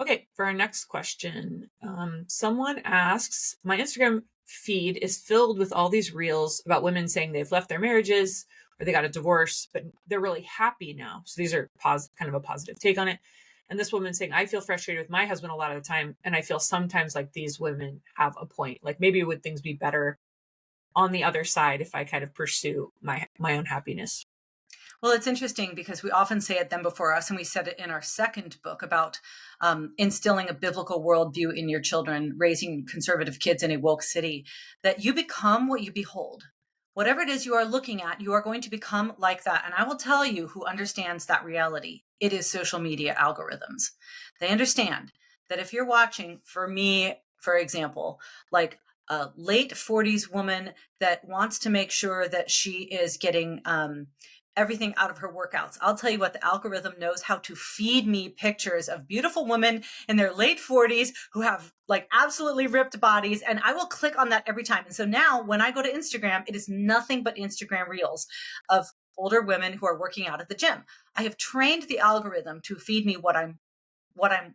Okay, for our next question, someone asks, my Instagram feed is filled with all these reels about women saying they've left their marriages or they got a divorce, but they're really happy now. So these are kind of a positive take on it. And this woman saying, I feel frustrated with my husband a lot of the time. And I feel sometimes like these women have a point. Like maybe would things be better on the other side if I kind of pursue my own happiness? Well, it's interesting because we often say it them before us, and we said it in our second book about instilling a biblical worldview in your children, raising conservative kids in a woke city, that you become what you behold. Whatever it is you are looking at, you are going to become like that. And I will tell you who understands that reality. It is social media algorithms. They understand that if you're watching, for me, for example, like a late 40s woman that wants to make sure that she is getting everything out of her workouts. I'll tell you what, the algorithm knows how to feed me pictures of beautiful women in their late 40s who have like absolutely ripped bodies. And I will click on that every time. And so now when I go to Instagram, it is nothing but Instagram reels of older women who are working out at the gym. I have trained the algorithm to feed me what I'm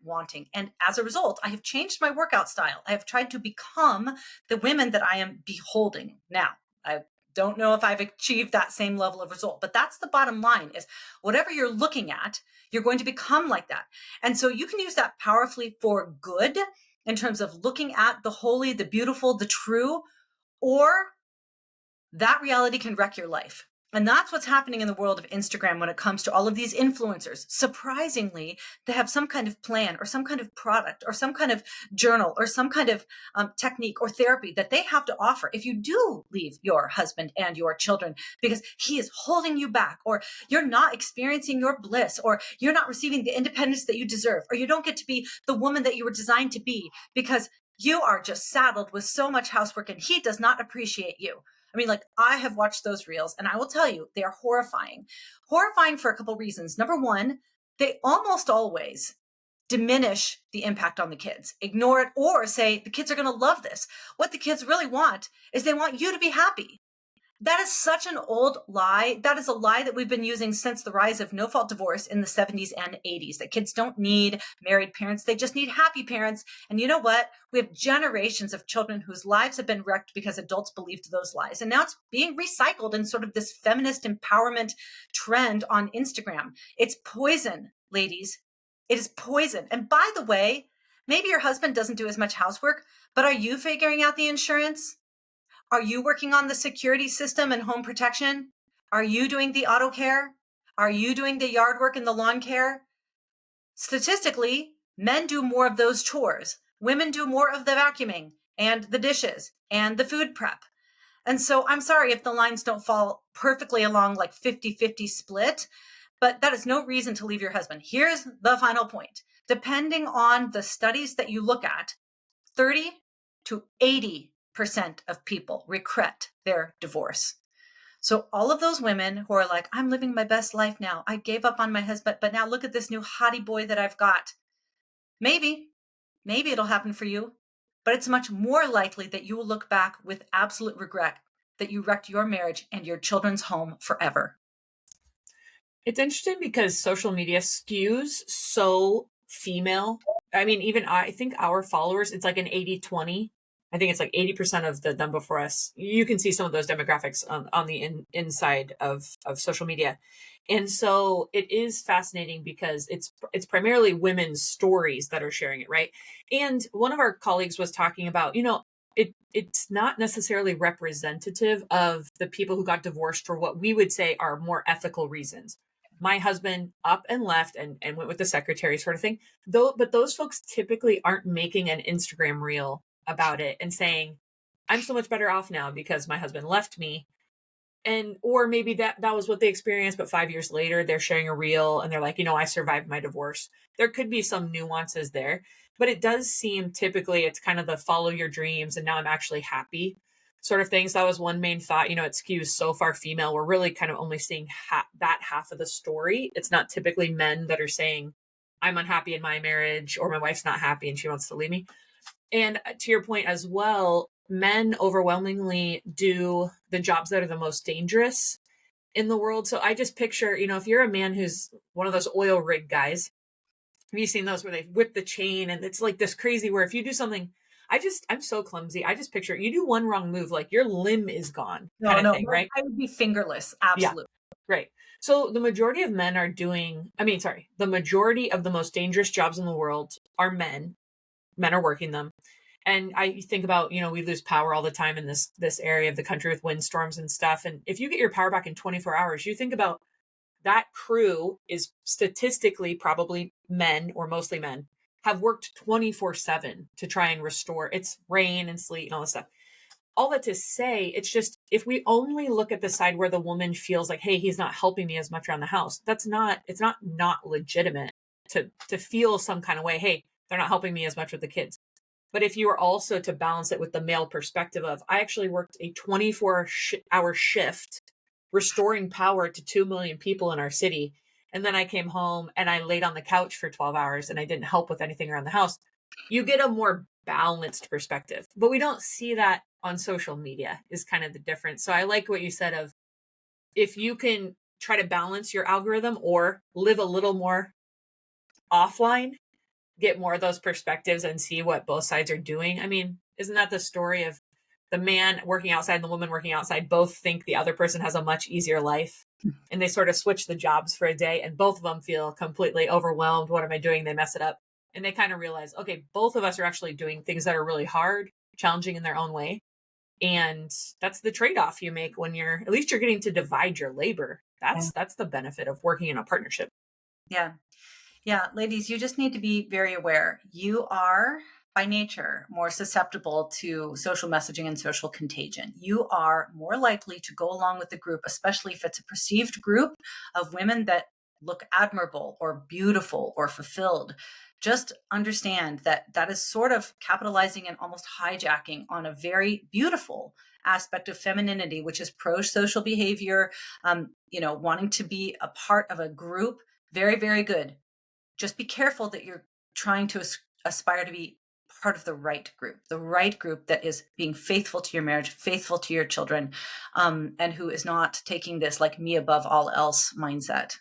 wanting. And as a result, I have changed my workout style. I have tried to become the women that I am beholding now. I don't know if I've achieved that same level of result, but that's the bottom line is whatever you're looking at, you're going to become like that. And so you can use that powerfully for good in terms of looking at the holy, the beautiful, the true, or that reality can wreck your life. And that's what's happening in the world of Instagram when it comes to all of these influencers. Surprisingly, they have some kind of plan or some kind of product or some kind of journal or some kind of technique or therapy that they have to offer. If you do leave your husband and your children because he is holding you back, or you're not experiencing your bliss, or you're not receiving the independence that you deserve, or you don't get to be the woman that you were designed to be because you are just saddled with so much housework and he does not appreciate you. I mean, like I have watched those reels and I will tell you, they are horrifying. Horrifying for a couple of reasons. Number one, they almost always diminish the impact on the kids, ignore it, or say the kids are going to love this. What the kids really want is they want you to be happy. That is such an old lie. That is a lie that we've been using since the rise of no-fault divorce in the 70s and 80s, that kids don't need married parents. They just need happy parents. And you know what? We have generations of children whose lives have been wrecked because adults believed those lies. And now it's being recycled in sort of this feminist empowerment trend on Instagram. It's poison, ladies. It is poison. And by the way, maybe your husband doesn't do as much housework, but are you figuring out the insurance? Are you working on the security system and home protection? Are you doing the auto care? Are you doing the yard work and the lawn care? Statistically, men do more of those chores. Women do more of the vacuuming and the dishes and the food prep. And so I'm sorry if the lines don't fall perfectly along like 50-50 split, but that is no reason to leave your husband. Here's the final point. Depending on the studies that you look at, 30 to 80% of people regret their divorce. So all of those women who are like, I'm living my best life now. I gave up on my husband, but now look at this new hottie boy that I've got. Maybe, maybe it'll happen for you, but it's much more likely that you will look back with absolute regret that you wrecked your marriage and your children's home forever. It's interesting because social media skews so female. I mean, even I think our followers, it's like an 80-20. I think it's like 80% of the them before us. You can see some of those demographics on the inside of social media. And so it is fascinating because it's primarily women's stories that are sharing it, right? And one of our colleagues was talking about, it's not necessarily representative of the people who got divorced for what we would say are more ethical reasons. My husband up and left and went with the secretary sort of thing. Though, but those folks typically aren't making an Instagram reel about it and saying, I'm so much better off now because my husband left me. And or maybe that was what they experienced, but 5 years later they're sharing a reel and they're like, I survived my divorce. There could be some nuances there, but it does seem typically it's kind of the follow your dreams and now I'm actually happy sort of things. That was one main thought. It skews so far female. We're really kind of only seeing that half of the story. It's not typically men that are saying, I'm unhappy in my marriage or my wife's not happy and she wants to leave me. And to your point as well, men overwhelmingly do the jobs that are the most dangerous in the world. So I just picture, if you're a man who's one of those oil rig guys Have you seen those where they whip the chain and it's like this crazy where if you do something, I'm so clumsy. I just picture you do one wrong move, like your limb is gone kind No, of no, thing, right? I would be fingerless. Yeah. Absolutely. Right. So the majority of men are doing, I mean, sorry, the majority of the most dangerous jobs in the world are men. Men are working them. And I think about, we lose power all the time in this area of the country with windstorms and stuff. And if you get your power back in 24 hours, you think about that crew is statistically probably men or mostly men have worked 24/7 to try and restore it's rain and sleet and all this stuff. All that to say, it's just if we only look at the side where the woman feels like, hey, he's not helping me as much around the house, it's not legitimate to feel some kind of way, hey, they're not helping me as much with the kids. But if you were also to balance it with the male perspective of, I actually worked a 24-hour shift restoring power to 2 million people in our city. And then I came home and I laid on the couch for 12 hours and I didn't help with anything around the house. You get a more balanced perspective. But we don't see that on social media, is kind of the difference. So I like what you said of if you can try to balance your algorithm or live a little more offline, get more of those perspectives and see what both sides are doing. I mean, isn't that the story of the man working outside and the woman working outside both think the other person has a much easier life? And they sort of switch the jobs for a day and both of them feel completely overwhelmed. What am I doing? They mess it up. And they kind of realize, okay, both of us are actually doing things that are really hard, challenging in their own way. And that's the trade-off you make when at least you're getting to divide your labor. Yeah. That's the benefit of working in a partnership. Yeah. Yeah, ladies, you just need to be very aware. You are, by nature, more susceptible to social messaging and social contagion. You are more likely to go along with the group, especially if it's a perceived group of women that look admirable or beautiful or fulfilled. Just understand that that is sort of capitalizing and almost hijacking on a very beautiful aspect of femininity, which is pro-social behavior, wanting to be a part of a group. Very, very good. Just be careful that you're trying to aspire to be part of the right group that is being faithful to your marriage, faithful to your children, and who is not taking this like me above all else mindset.